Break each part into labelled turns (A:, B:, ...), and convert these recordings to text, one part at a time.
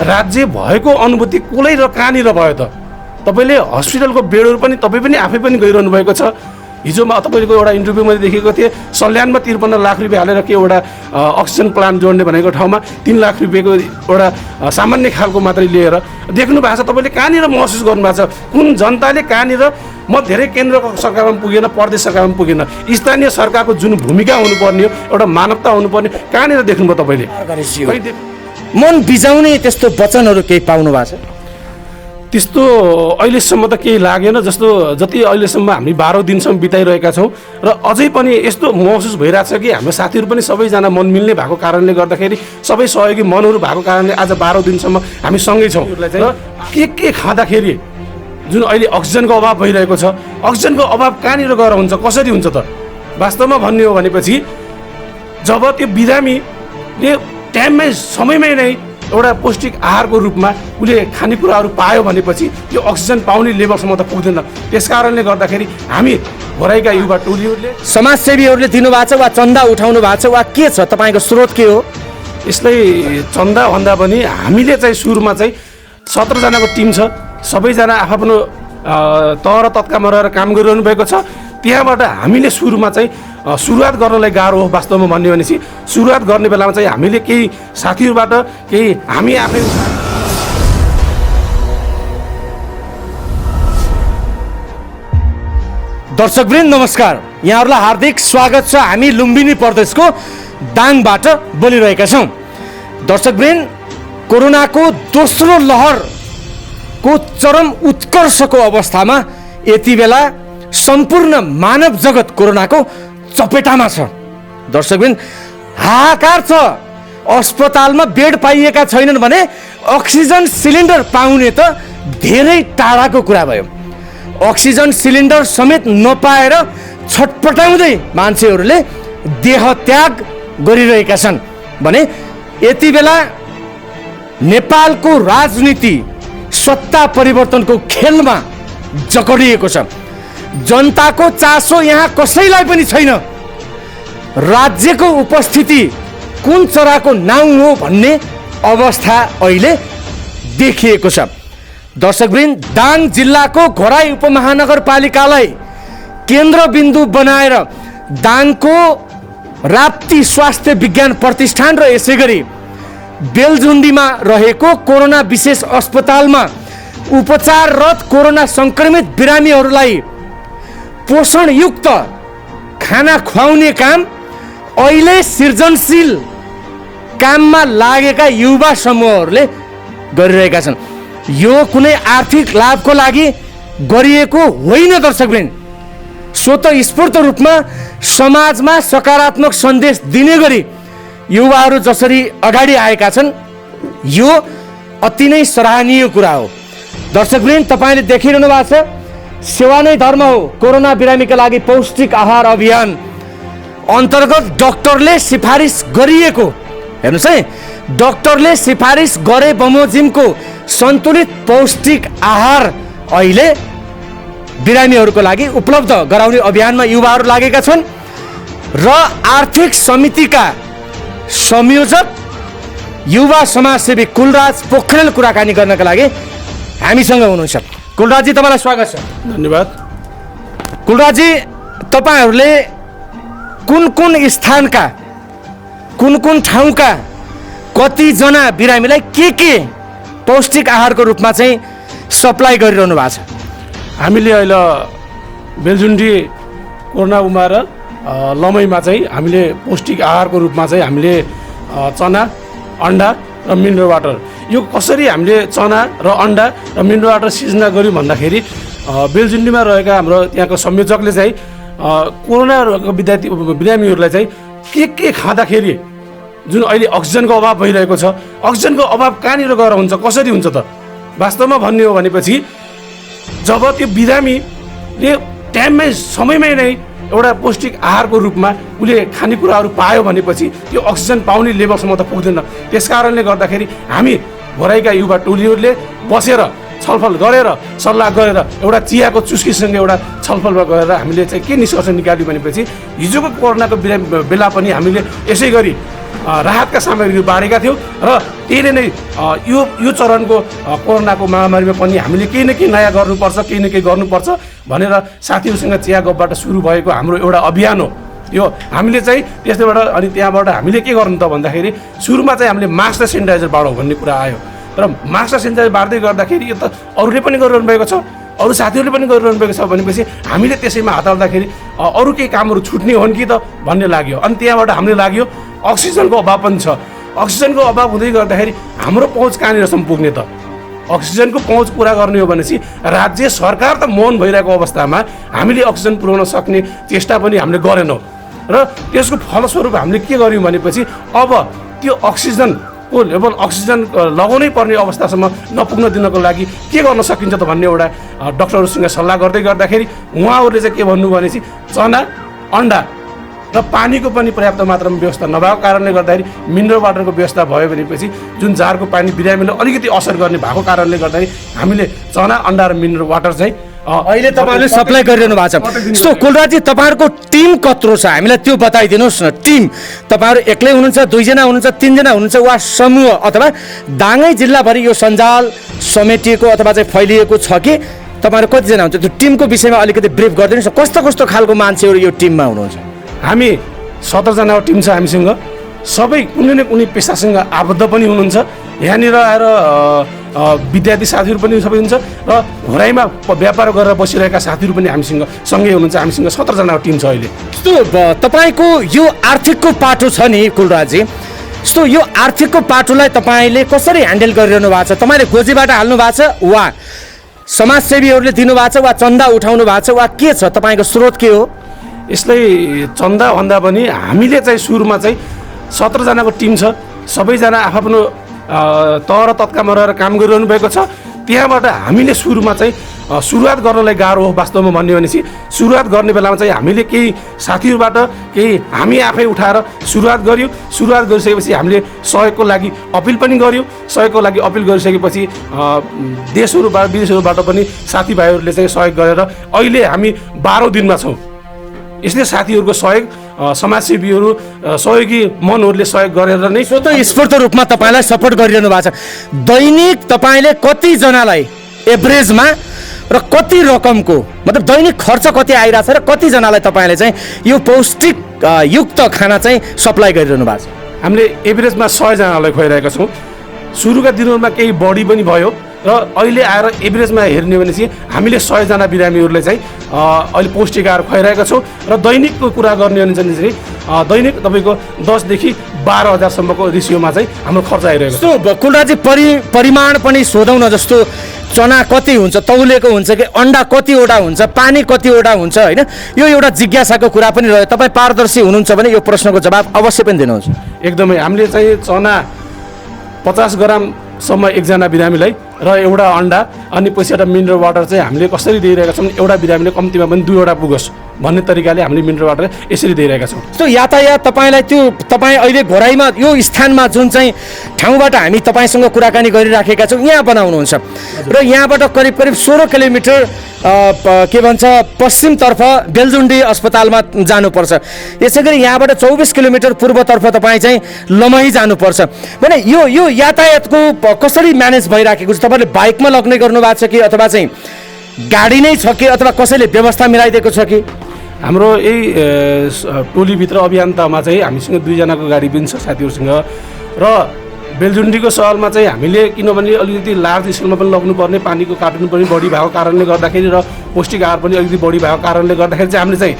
A: राज्य भएको अनुभूति कसलाई र कहाँनिर भयो त? तपाईँले हस्पिटलको बेडहरू पनि तपाईँ पनि आफै पनि गइरहनु भएको छ। हिजोमा तपाईँको एउटा इन्टरभ्यू मैले देखेको थिएँ, सल्यानमा 53 लाख रुपियाँ हालेर के एउटा अक्सिजन प्लान्ट जोड्ने भनेको ठाउँमा 3 लाख रुपियाँको एउटा सामान्य खालको मात्रै लिएर देख्नु भएको छ। तपाईँले कहाँनिर महसुस गर्नुभएको छ? कुन जनताले कहाँनिर म धेरै केन्द्र सरकारमा पुगेन, प्रदेश सरकारमा पुगेन, स्थानीय सरकारको जुन भूमिका हुनुपर्ने हो, एउटा मानवता हुनुपर्ने, कहाँनिर देख्नुभयो तपाईँले?
B: मन बिजाउने त्यस्तो वचनहरू केही पाउनु भएको छ?
A: त्यस्तो अहिलेसम्म त केही लागेन। जस्तो जति अहिलेसम्म हामी 12 दिनसम्म बिताइरहेका छौँ र अझै पनि यस्तो महसुस भइरहेको छ कि हाम्रो साथीहरू पनि सबैजना मन मिल्ने भएको कारणले गर्दाखेरि, सबै सहयोगी मनहरू भएको कारणले आज 12 दिनसम्म हामी सँगै छौँ। र के खाँदाखेरि जुन अहिले अक्सिजनको अभाव भइरहेको छ, अक्सिजनको अभाव कहाँनिर गएर हुन्छ, कसरी हुन्छ त? वास्तवमा भन्ने हो भनेपछि जब त्यो बिरामीले टाइममै समयमै नै एउटा पौष्टिक आहारको रूपमा उसले खानेकुराहरू पायो भनेपछि त्यो अक्सिजन पाउने लेभलसम्म त पुग्दैन। त्यस कारणले गर्दाखेरि हामी भराइका युवा टोलीहरूले,
B: समाजसेवीहरूले दिनुभएको छ वा चन्दा उठाउनु भएको छ वा के छ? तपाईँको स्रोत के हो?
A: यसलाई चन्दा भन्दा पनि हामीले चाहिँ सुरुमा चाहिँ 17 जनाको टिम छ, सबैजना आफ्नो तह र तत्कामा रहेर काम गरिरहनु भएको छ। त्यहाँबाट हामीले सुरुमा चाहिँ सुरुवात गर्नलाई गाह्रो हो। वास्तवमा भन्ने भनेपछि सुरुवात गर्ने बेलामा चाहिँ हामीले केही साथीहरूबाट, केही हामी आफै
B: दर्शकवृन्द नमस्कार, यहाँहरूलाई हार्दिक स्वागत छ। हामी लुम्बिनी प्रदेशको दाङबाट बोलिरहेका छौँ। दर्शकवृन्द, कोरोनाको दोस्रो लहरको चरम उत्कर्षको अवस्थामा यति बेला सम्पूर्ण मानव जगत कोरोनाको चपेटामा छ। दर्शकवृन्द, हाहाकार छ। अस्पतालमा बेड पाइएका छैनन् भने अक्सिजन सिलिन्डर पाउने त धेरै टाढाको कुरा भयो। अक्सिजन सिलिन्डर समेत नपाएर छटपटाउँदै मान्छेहरूले देह त्याग गरिरहेका छन् भने यति बेला नेपालको राजनीति सत्ता परिवर्तनको खेलमा जकडिएको छ। जनताको चासो यहाँ कसैलाई पनि छैन। राज्यको उपस्थिति कुन चराको नाउँ हो भन्ने अवस्था अहिले देखिएको छ। दर्शकवृन्द, दाङ जिल्लाको घोराई उपमहानगरपालिकालाई केन्द्रबिन्दु बनाएर दाङको राप्ती स्वास्थ्य विज्ञान प्रतिष्ठान र यसै गरी बेलझुन्डीमा रहेको कोरोना विशेष अस्पतालमा उपचाररत कोरोना सङ्क्रमित बिरामीहरूलाई पोषणयुक्त खाना खुवाउने काम अहिले सृजनशील काममा लागेका युवा समूहहरूले गरिरहेका छन्। यो कुनै आर्थिक लाभको लागि गरिएको होइन। दर्शकवृन्द, स्वतःस्फूर्त रूपमा समाजमा सकारात्मक सन्देश दिने गरी युवाहरू जसरी अगाडि आएका छन्, यो अति नै सराहनीय कुरा हो। दर्शकवृन्द, तपाईँले देखिरहनु भएको छ, सेवा नै धर्म हो। कोरोना बिरामीका लागि पौष्टिक आहार अभियान अन्तर्गत डाक्टरले सिफारिस गरिएको, हेर्नुहोस् है, डाक्टरले सिफारिस गरे बमोजिमको सन्तुलित पौष्टिक आहार अहिले बिरामीहरूको लागि उपलब्ध गराउने अभियानमा युवाहरू लागेका छन् र आर्थिक समितिका संयोजक युवा समाजसेवी कुलराज पोखरेल कुराकानी गर्नका लागि हामीसँग हुनुहुन्छ। कुलराजी, तपाईँलाई स्वागत छ।
A: धन्यवाद।
B: कुलराजी, तपाईँहरूले कुन कुन स्थानका, कुन कुन ठाउँका कतिजना बिरामीलाई के पौष्टिक आहारको रूपमा चाहिँ सप्लाई गरिरहनु भएको छ?
A: हामीले अहिले बेलझुन्डी, कोरोना उमा र लमैमा चाहिँ हामीले पौष्टिक आहारको रूपमा चाहिँ हामीले चना, अन्डा र मिनरल वाटर, यो कसरी हामीले चना र अन्डा र मिनरल वाटर सिर्जना गऱ्यौँ भन्दाखेरि बेलझुन्डीमा रहेका हाम्रो त्यहाँको संयोजकले चाहिँ कोरोनाको बिरामीहरूलाई चाहिँ के खाँदाखेरि जुन अहिले अक्सिजनको अभाव भइरहेको छ, अक्सिजनको अभाव कहाँनिर गएर हुन्छ, कसरी हुन्छ त? वास्तवमा भन्ने हो भनेपछि जब त्यो बिरामीले टाइममै समयमै नै एउटा पौष्टिक आहारको रूपमा उसले खानेकुराहरू पायो भनेपछि त्यो अक्सिजन पाउने लेभलसम्म त पुग्दैन। त्यस कारणले गर्दाखेरि हामी भराइका युवा टोलीहरूले बसेर छलफल गरेर, सल्लाह गरेर एउटा चियाको चुस्कीसँग एउटा छलफलमा गएर हामीले चाहिँ के निष्कर्ष निकाल्यौँ भनेपछि हिजोको कोरोनाको बेला पनि हामीले यसै गरी राहतका सामग्रीहरू बाँडेका थियौँ र त्यसले नै यो चरणको कोरोनाको महामारीमा पनि हामीले केही न केही नयाँ गर्नुपर्छ, केही न केही गर्नुपर्छ भनेर साथीहरूसँग चिया गफबाट सुरु भएको हाम्रो एउटा अभियान हो यो। हामीले चाहिँ त्यसबाट अनि त्यहाँबाट हामीले के गर्नु त भन्दाखेरि सुरुमा चाहिँ हामीले मास्क र सेनिटाइजर बाँडौँ भन्ने कुरा आयो। तर मास्क र सेनिटाइजर बाँड्दै गर्दाखेरि यो त अरूले पनि गरिरहनु भएको छ, अरू साथीहरूले पनि गरिरहनु भएको छ भनेपछि हामीले त्यसैमा हात हाल्दाखेरि अरू केही कामहरू छुट्ने हो कि त भन्ने लाग्यो। अनि त्यहाँबाट हामीले लाग्यो अक्सिजनको अभाव पनि छ। अक्सिजनको अभाव हुँदै गर्दाखेरि हाम्रो पहुँच कहाँनिरसम्म पुग्ने त? अक्सिजनको पहुँच पुरा गर्ने हो भनेपछि राज्य सरकार त मौन भइरहेको अवस्थामा हामीले अक्सिजन पुर्याउन सक्ने चेष्टा पनि हामीले गरेनौँ र त्यसको फलस्वरूप हामीले के गर्यौँ भनेपछि अब त्यो अक्सिजनको लेभल अक्सिजन लगाउनै पर्ने अवस्थासम्म नपुग्न दिनको लागि के गर्न सकिन्छ त भन्ने एउटा डक्टरहरूसँग सल्लाह गर्दै गर्दाखेरि उहाँहरूले चाहिँ के भन्नु भनेपछि चना, अन्डा र पानीको पनि पर्याप्त मात्रामा व्यवस्था नभएको कारणले गर्दाखेरि मिनरल वाटरको व्यवस्था भयो भनेपछि जुन जारको पानी बिरामीले अलिकति असर गर्ने भएको कारणले गर्दाखेरि हामीले चना, अन्डा र मिनरल वाटर चाहिँ
B: अहिले तपाईँहरूले सप्लाई गरिरहनु भएको छ। सो कुलराजजी तपाईँहरूको टिम कत्रो छ हामीलाई त्यो बताइदिनुहोस् न। टिम तपाईँहरू एक्लै हुनुहुन्छ, दुईजना हुनुहुन्छ, तिनजना हुनुहुन्छ वा समूह अथवा दाङै जिल्लाभरि यो सञ्जाल समेटिएको अथवा चाहिँ फैलिएको छ कि तपाईँहरू कतिजना हुन्छ? त्यो टिमको विषयमा अलिकति ब्रिफ गरिदिनुहोस् न। कस्तो कस्तो खालको मान्छेहरू यो टिममा हुनुहुन्छ?
A: हामी 17 जनाको टिम छ हामीसँग। सबै कुनै न कुनै पेसासँग आबद्ध पनि हुनुहुन्छ। यहाँनिर आएर विद्यार्थी साथीहरू पनि सबै हुन्छ र घराइमा व्यापार गरेर बसिरहेका साथीहरू पनि हामीसँग सँगै हुनुहुन्छ। हामीसँग 17 जनाको टिम छ अहिले।
B: यस्तो तपाईँको यो आर्थिकको पाटो छ नि कुलराजजी, यस्तो यो आर्थिकको पाटोलाई तपाईँले कसरी ह्यान्डल गरिरहनु भएको छ? तपाईँले गोजीबाट हाल्नु भएको छ वा समाजसेवीहरूले दिनुभएको छ वा चन्दा उठाउनु भएको छ वा के छ? तपाईँको स्रोत के हो?
A: यसलाई चन्दा भन्दा पनि हामीले चाहिँ सुरुमा चाहिँ 17 जनाको टिम छ। सबैजना आफ्नो तह र तत्कामा रहेर काम गरिरहनु भएको छ। त्यहाँबाट हामीले सुरुमा चाहिँ सुरुवात गर्नलाई गाह्रो हो वास्तवमा भन्ने भनेपछि सुरुवात गर्ने बेलामा चाहिँ हामीले केही साथीहरूबाट केही हामी आफै उठाएर सुरुवात गऱ्यौँ। सुरुवात गरिसकेपछि हामीले सहयोगको लागि अपिल पनि गऱ्यौँ। सहयोगको लागि अपिल गरिसकेपछि देशहरूबाट विदेशहरूबाट पनि साथीभाइहरूले चाहिँ सहयोग गरेर अहिले हामी 12औं दिनमा छौँ। यसले साथीहरूको सहयोग समाजसेवीहरू सहयोगी मनहरूले सहयोग गरेर नै
B: स्वतस्फूर्त रूपमा तपाईँलाई सपोर्ट गरिरहनु भएको छ। दैनिक तपाईँले कतिजनालाई एभरेजमा र कति रकमको मतलब दैनिक खर्च कति आइरहेछ र कतिजनालाई तपाईँले चाहिँ यो पौष्टिक युक्त खाना चाहिँ सप्लाई गरिरहनु भएको छ?
A: हामीले एभरेजमा 100 जनालाई खुवाइरहेका छौँ। सुरुका दिनहरूमा केही बढी पनि भयो र अहिले आएर एभरेजमा हेर्ने भनेपछि हामीले 100 जना बिरामीहरूलाई चाहिँ अहिले पौष्टिक आहार खुवाइरहेका छौँ र दैनिकको कुरा गर्ने भने चाहिँ दैनिक तपाईँको 10 देखि 12,000 सम्मको रेसियोमा चाहिँ हाम्रो खर्च आइरहेको छ।
B: जस्तो कुलराजजी परिमाण पनि सोधौँ न। जस्तो चना कति हुन्छ, तौलेको हुन्छ कि अन्डा कतिवटा हुन्छ, पानी कतिवटा हुन्छ, होइन? यो एउटा जिज्ञासाको कुरा पनि रह्यो। तपाईँ पारदर्शी हुनुहुन्छ भने यो प्रश्नको जवाब अवश्य पनि दिनुहुन्छ।
A: एकदमै हामीले चाहिँ चना 50 ग्रामसम्म एकजना बिरामीलाई र एउटा अन्डा अनि पछि एउटा मिनरल वाटर चाहिँ हामीले कसरी दिइरहेका छौँ? एउटा बिरामीले कम्तीमा पनि 2वटा पुगोस् भन्ने तरिकाले हामीले मिनरल वाटर यसरी दिइरहेका छौँ।
B: जस्तो यातायात तपाईँलाई त्यो तपाईँ अहिले घोराइमा यो स्थानमा जुन चाहिँ ठाउँबाट हामी तपाईँसँग कुराकानी गरिराखेका छौँ यहाँ बनाउनुहुन्छ र यहाँबाट करिब करिब 16 किलोमिटर के भन्छ पश्चिमतर्फ बेलजुन्डी अस्पतालमा जानुपर्छ। यसै गरी यहाँबाट 24 किलोमिटर पूर्वतर्फ तपाईँ चाहिँ लमही जानुपर्छ भने यो यातायातको कसरी म्यानेज भइराखेको छ? तपाईँले बाइकमा लग्ने गर्नु भएको छ कि अथवा चाहिँ गाडी नै छ कि अथवा कसैले व्यवस्था मिलाइदिएको छ कि?
A: हाम्रो यही टोलीभित्र अभियन्तामा चाहिँ हामीसँग 2 जनाको गाडी पनि छ साथीहरूसँग र बेलजुन्डीको सहरमा चाहिँ हामीले किनभने अलिकति लार्ज स्केलमा पनि लग्नुपर्ने पानीको कार्टुन पनि बढी भएको कारणले गर्दाखेरि र पौष्टिक आहार पनि अलिकति बढी भएको कारणले गर्दाखेरि चाहिँ हामीले चाहिँ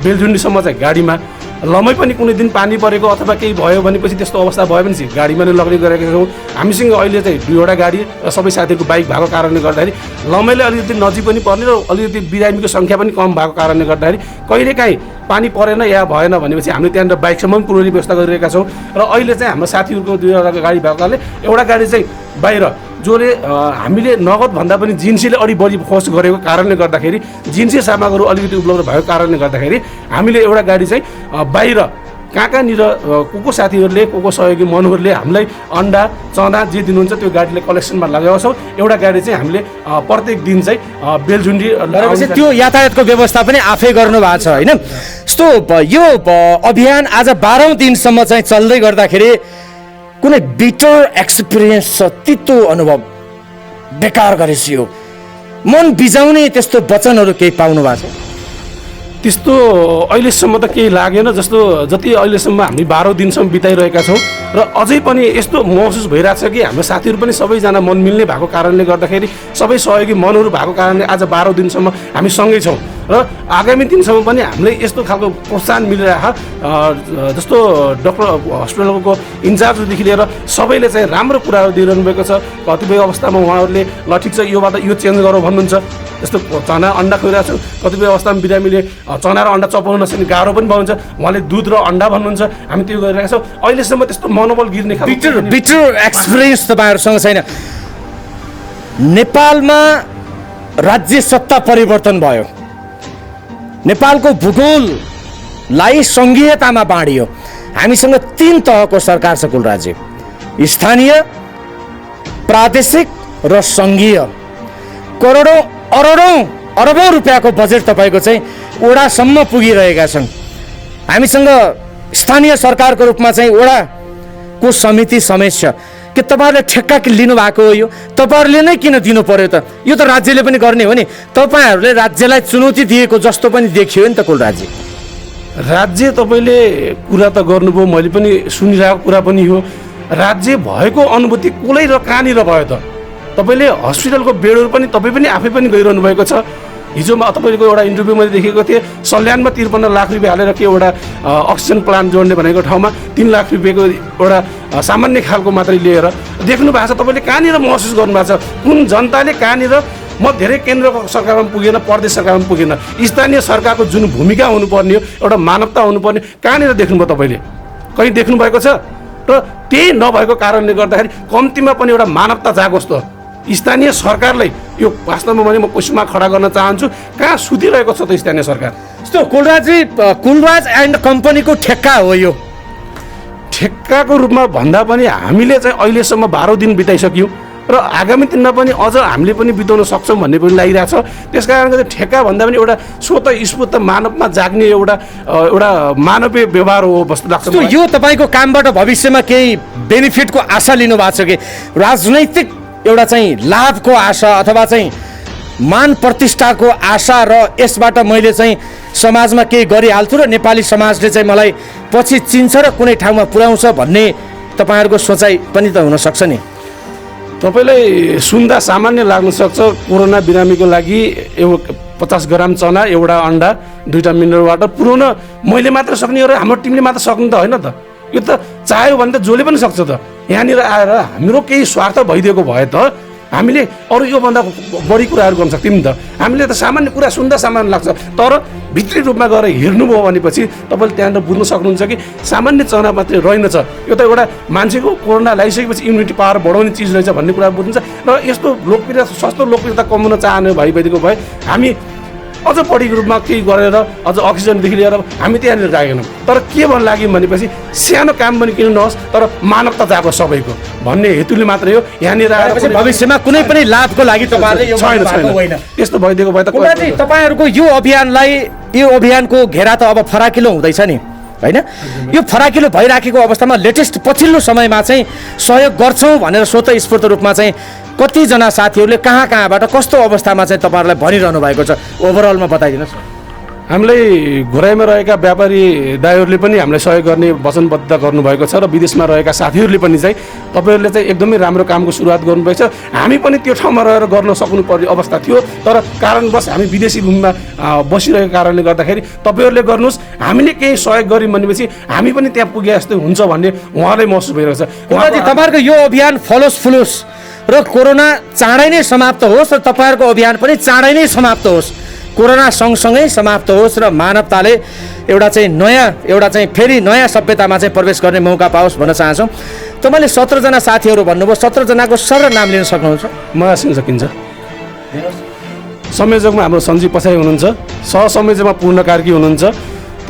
A: बेलजुन्डीसम्म चाहिँ गाडीमा लमै पनि कुनै दिन पानी परेको अथवा केही भयो भनेपछि त्यस्तो अवस्था भयो भने चाहिँ गाडीमा नै लग्ने गरेका छौँ। हामीसँग अहिले चाहिँ 2वटा गाडी र सबै साथीहरूको बाइक भएको कारणले गर्दाखेरि लमैले अलिकति नजिक पनि पर्ने र अलिकति बिरामीको सङ्ख्या पनि कम भएको कारणले गर्दाखेरि कहिलेकाहीँ पानी परेन या भएन भनेपछि हामीले त्यहाँनिर बाइकसम्म पनि पुर्याउने व्यवस्था गरिरहेका छौँ। र अहिले चाहिँ हाम्रो साथीहरूको 2वटा गाडी भएको कारणले एउटा गाडी चाहिँ बाहिर जसले हामीले नगदभन्दा पनि जिन्सीले अलि बढी फोर्स गरेको कारणले गर्दाखेरि जिन्सी सामग्रीहरू अलिकति उपलब्ध भएको कारणले गर्दाखेरि हामीले एउटा गाडी चाहिँ बाहिर कहाँनिर को साथीहरूले को सहयोगी मनहरूले हामीलाई अन्डा चना जे दिनुहुन्छ त्यो गाडीले कलेक्सनमा लगाउँछौँ। एउटा गाडी चाहिँ हामीले प्रत्येक दिन चाहिँ बेलझुन्डी
B: त्यो यातायातको व्यवस्था पनि आफै गर्नु भएको छ होइन। यस्तो यो अभियान आज 12औं दिनसम्म चाहिँ चल्दै गर्दाखेरि कुनै बिटर एक्सपिरियन्स छ, तितो अनुभव, बेकार गरेछ यो, मन बिजाउने त्यस्तो वचनहरू केही पाउनु भएको छ?
A: त्यस्तो अहिलेसम्म त केही लागेन। जस्तो जति अहिलेसम्म हामी 12 दिनसम्म बिताइरहेका छौँ र अझै पनि यस्तो महसुस भइरहेको छ कि हाम्रो साथीहरू पनि सबैजना मन मिल्ने भएको कारणले गर्दाखेरि, सबै सहयोगी मनहरू भएको कारणले आज 12 दिनसम्म हामी सँगै छौँ र आगामी दिनसम्म पनि हामीले यस्तो खालको प्रोत्साहन मिलिरहेको। जस्तो डक्टर हस्पिटलको इन्चार्जदेखि लिएर सबैले चाहिँ राम्रो कुराहरू दिइरहनु भएको छ। कतिपय अवस्थामा उहाँहरूले ल ठिक छ योबाट यो चेन्ज गरौँ भन्नुहुन्छ। जस्तो चना अन्डा खुवाइरहेको छु, कतिपय अवस्थामा बिरामीले चना र अन्डा चपाउन नसक्ने गाह्रो पनि पाउँछ, उहाँले दुध र अन्डा भन्नुहुन्छ, हामी त्यो गरिरहेका छौँ। अहिलेसम्म त्यस्तो मनोबल गिर्ने
B: बिटर एक्सपिरियन्स तपाईँहरूसँग छैन। नेपालमा राज्य सत्ता परिवर्तन भयो, नेपालको भूगोललाई सङ्घीयतामा बाँडियो। हामीसँग 3 तहको सरकार छ कुल राज्य, स्थानीय, प्रादेशिक र सङ्घीय। करोडौँ अरबौँ रुपियाँको बजेट तपाईँको चाहिँ वडासम्म पुगिरहेका छन्। हामीसँग स्थानीय सरकारको रूपमा चाहिँ वडाको समिति समेत छ। के तपाईँहरूले ठेक्का लिनुभएको हो? यो तपाईँहरूले नै किन दिनु पर्यो त? यो त राज्यले पनि गर्ने हो नि। तपाईँहरूले राज्यलाई चुनौती दिएको जस्तो पनि देखियो नि त कुल राज्य।
A: राज्य तपाईँले कुरा त गर्नुभयो, मैले पनि सुनिरहेको कुरा पनि हो। राज्य भएको अनुभूति कसलाई र कहाँनिर भयो त? तपाईँले हस्पिटलको बेडहरू पनि तपाईँ पनि आफै पनि गइरहनु भएको छ। हिजोमा तपाईँको एउटा इन्टरभ्यू मैले देखेको थिएँ, सल्यानमा 53 लाख रुपियाँ हालेर के एउटा अक्सिजन प्लान्ट जोड्ने भनेको ठाउँमा 3 लाख रुपियाँको एउटा सामान्य खालको मात्रै लिएर देख्नु भएको छ। तपाईँले कहाँनिर महसुस गर्नुभएको छ? कुन जनताले कहाँनिर म धेरै केन्द्र सरकारमा पुगेन, प्रदेश सरकारमा पुगेन, स्थानीय सरकारको जुन भूमिका हुनुपर्ने हो, एउटा मानवता हुनुपर्ने, कहाँनिर देख्नुभयो तपाईँले? कहीँ देख्नु भएको छ? र त्यही नभएको कारणले गर्दाखेरि कम्तीमा पनि एउटा मानवता जागोस् त। स्थानीय सरकारलाई यो वास्तवमा भने म क्वेसनमा खडा गर्न चाहन्छु, कहाँ सुतिरहेको छ त स्थानीय सरकार?
B: यस्तो कुलराज एन्ड कम्पनीको ठेक्का हो यो।
A: ठेक्काको रूपमा भन्दा पनि हामीले चाहिँ अहिलेसम्म 12 दिन बिताइसक्यौँ र आगामी दिनमा पनि अझ हामीले पनि बिताउन सक्छौँ भन्ने पनि लागिरहेछ। त्यस कारणले ठेक्का भन्दा पनि एउटा स्वतः स्फूर्त मानवमा जाग्ने एउटा मानवीय व्यवहार हो जस्तो लाग्छ।
B: यो तपाईँको कामबाट भविष्यमा केही बेनिफिटको आशा लिनु भएको छ कि? राजनैतिक एउटा चाहिँ लाभको आशा अथवा चाहिँ मान प्रतिष्ठाको आशा र यसबाट मैले चाहिँ समाजमा केही गरिहाल्छु र नेपाली समाजले चाहिँ मलाई पछि चिन्छ र कुनै ठाउँमा पुर्याउँछ भन्ने तपाईँहरूको सोचाइ पनि त हुनसक्छ नि?
A: तपाईँलाई सुन्दा सामान्य लाग्न सक्छ। कोरोना बिरामीको लागि 50 ग्राम चना, एउटा अन्डा, 2टा मिनरल वाटर पुर्याउन मैले मात्र सक्ने हो र हाम्रो टिमले मात्र सक्नु त होइन त। यो त चाह्यो भने त जसले पनि सक्छ त। यहाँनिर आएर हाम्रो केही स्वार्थ भइदिएको भए त हामीले अरू योभन्दा बढी कुराहरू गर्न सक्थ्यौँ नि त। हामीले त सामान्य कुरा सुन्दा सामान्य लाग्छ, तर भित्री रूपमा गएर हेर्नुभयो भनेपछि तपाईँले त्यहाँनिर बुझ्न सक्नुहुन्छ कि सामान्य चना मात्रै रहेनछ। यो त एउटा मान्छेको कोरोना लगाइसकेपछि इम्युनिटी पावर बढाउने चिज रहेछ भन्ने कुरा बुझ्नुहुन्छ। र यस्तो लोकप्रियता, सस्तो लोकप्रियता कमाउन चाहने भइदिएको भए हामी अझ बढी रूपमा केही गरेर अझ अक्सिजनदेखि लिएर हामी त्यहाँनिर जागेनौँ। तर के भन्नु लाग्यो भनेपछि सानो काम पनि किन नहोस् तर मानवता जागोस् सबैको भन्ने हेतुले मात्रै हो यहाँनिर आएर।
B: भविष्यमा कुनै पनि लाभको लागि
A: छैन त्यस्तो भइदिएको भए त।
B: तपाईँहरूको यो अभियानको घेरा त अब फराकिलो हुँदैछ नि होइन? यो फराकिलो भइराखेको अवस्थामा लेटेस्ट पछिल्लो समयमा चाहिँ सहयोग गर्छौँ भनेर स्वतःस्फूर्त रूपमा चाहिँ कतिजना साथीहरूले कहाँबाट कस्तो अवस्थामा चाहिँ तपाईँहरूलाई भनिरहनु भएको छ? ओभरअलमा बताइदिनुहोस् न।
A: हामीलाई घोराइमा रहेका व्यापारी दाइहरूले पनि हामीलाई सहयोग गर्ने वचनबद्धता गर्नुभएको छ र विदेशमा रहेका साथीहरूले पनि चाहिँ तपाईँहरूले चाहिँ एकदमै राम्रो कामको सुरुवात गर्नुभएको छ। हामी पनि त्यो ठाउँमा रहेर गर्न सक्नुपर्ने अवस्था थियो, तर कारणवश हामी विदेशी भूमिमा बसिरहेको कारणले गर्दाखेरि तपाईँहरूले गर्नुहोस्, हामीले केही सहयोग गऱ्यौँ भनेपछि हामी पनि त्यहाँ पुगे जस्तो हुन्छ भन्ने उहाँलाई महसुस भइरहेको छ।
B: तपाईँहरूको यो अभियान फलोस् फुलोस् र कोरोना चाँडै नै समाप्त होस् र तपाईँहरूको अभियान पनि चाँडै नै समाप्त होस्, कोरोना सँगसँगै समाप्त होस् र मानवताले एउटा चाहिँ फेरि नयाँ सभ्यतामा चाहिँ प्रवेश गर्ने मौका पाओस् भन्न चाहन्छौँ। तपाईँले 17 जना साथीहरू भन्नुभयो, 17 जनाको सरल नाम लिन सक्नुहुन्छ?
A: मलाई सकिन्छ। संयोजकमा हाम्रो सञ्जीव पछाइ हुनुहुन्छ, सहसंयोजकमा पूर्ण कार्की हुनुहुन्छ,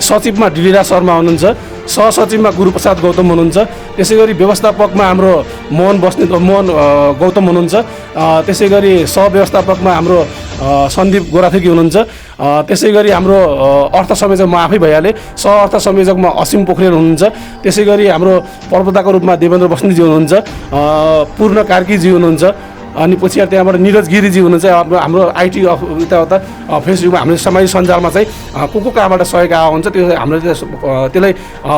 A: सचिवमा डिलिरा शर्मा हुनुहुन्छ, सहसचिवमा गुरुप्रसाद गौतम हुनुहुन्छ, त्यसै गरी व्यवस्थापकमा हाम्रो मोहन गौतम हुनुहुन्छ, त्यसै गरी सहव्यवस्थापकमा हाम्रो सन्दीप गोराथेकी हुनुहुन्छ, त्यसै गरी हाम्रो अर्थ संयोजक म आफै भइहालेँ, सह अर्थ संयोजकमा असीम पोखरेल हुनुहुन्छ, त्यसै गरी हाम्रो प्रवक्ताको रूपमा देवेन्द्र बस्नेतजी हुनुहुन्छ, पूर्ण कार्कीजी हुनुहुन्छ, अनि पछि त्यहाँबाट निरज गिरीजी हुनुहुन्छ। हाम्रो आइटी यताउता फेसबुकमा हामीले सामाजिक सञ्जालमा चाहिँ को कहाँबाट सहयोग आएको हुन्छ त्यो हामीले त्यसलाई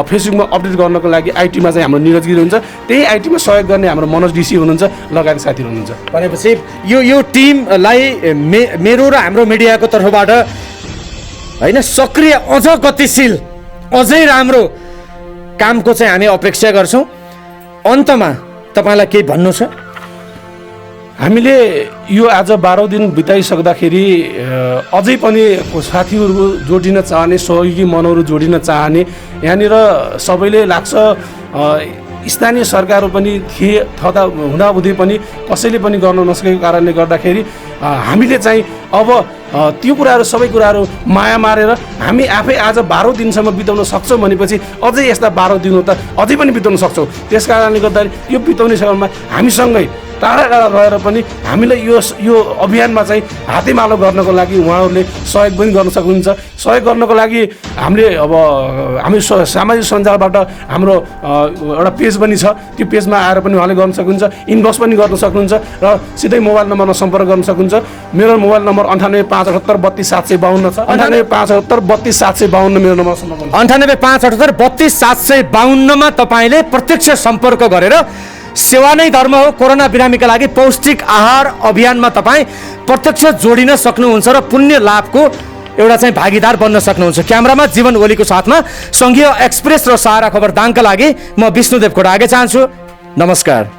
A: फेसबुकमा अपडेट गर्नको लागि आइटीमा चाहिँ हाम्रो निरज गिरी हुन्छ, त्यही आइटीमा सहयोग गर्ने हाम्रो मनोज डिसी हुनुहुन्छ, लगायत साथीहरू हुनुहुन्छ।
B: भनेपछि यो टिमलाई मेरो र हाम्रो मिडियाको तर्फबाट होइन सक्रिय अझ गतिशील अझै राम्रो कामको चाहिँ हामी अपेक्षा गर्छौँ। अन्तमा तपाईँलाई केही भन्नु छ?
A: हामीले यो आज 12 दिन बिताइसक्दाखेरि अझै पनि साथीहरू जोडिन चाहने, सहयोगी मनहरू जोडिन चाहने, यहाँनिर सबैले लाग्छ स्थानीय सरकारहरू पनि थिए थता हुँदाहुँदै पनि कसैले पनि गर्न नसकेको कारणले गर्दाखेरि हामीले चाहिँ अब त्यो कुराहरू सबै कुराहरू माया मारेर हामी आफै आज 12 दिनसम्म बिताउन सक्छौँ भनेपछि अझै यस्ता 12 दिन त अझै पनि बिताउन सक्छौँ। त्यस कारणले गर्दाखेरि यो बिताउने समयमा हामीसँगै टाढा टाढा रहेर पनि हामीलाई यो अभियानमा चाहिँ हातेमालो गर्नको लागि उहाँहरूले सहयोग पनि गर्न सक्नुहुन्छ। सहयोग गर्नको लागि हामीले अब हामी सामाजिक सञ्जालबाट हाम्रो एउटा पेज पनि छ, त्यो पेजमा आएर पनि उहाँले गर्न सक्नुहुन्छ, इनबक्स पनि गर्न सक्नुहुन्छ र सिधै मोबाइल नम्बरमा सम्पर्क गर्न सक्नुहुन्छ। मेरो मोबाइल नम्बर 9857832752 छ, 9857832752 मेरो नम्बर सम्पर्क
B: 9857832752 मा तपाईँले प्रत्यक्ष सम्पर्क गरेर सेवा नै धर्म हो, कोरोना बिरामीका लागि पौष्टिक आहार अभियानमा तपाईँ प्रत्यक्ष जोडिन सक्नुहुन्छ र पुण्य लाभको एउटा चाहिँ भागीदार बन्न सक्नुहुन्छ। क्यामेरामा जीवन ओलीको साथमा सङ्घीय एक्सप्रेस र सहारा खबर दाङका लागि म विष्णुदेव कोटा आगे चाहन्छु। नमस्कार।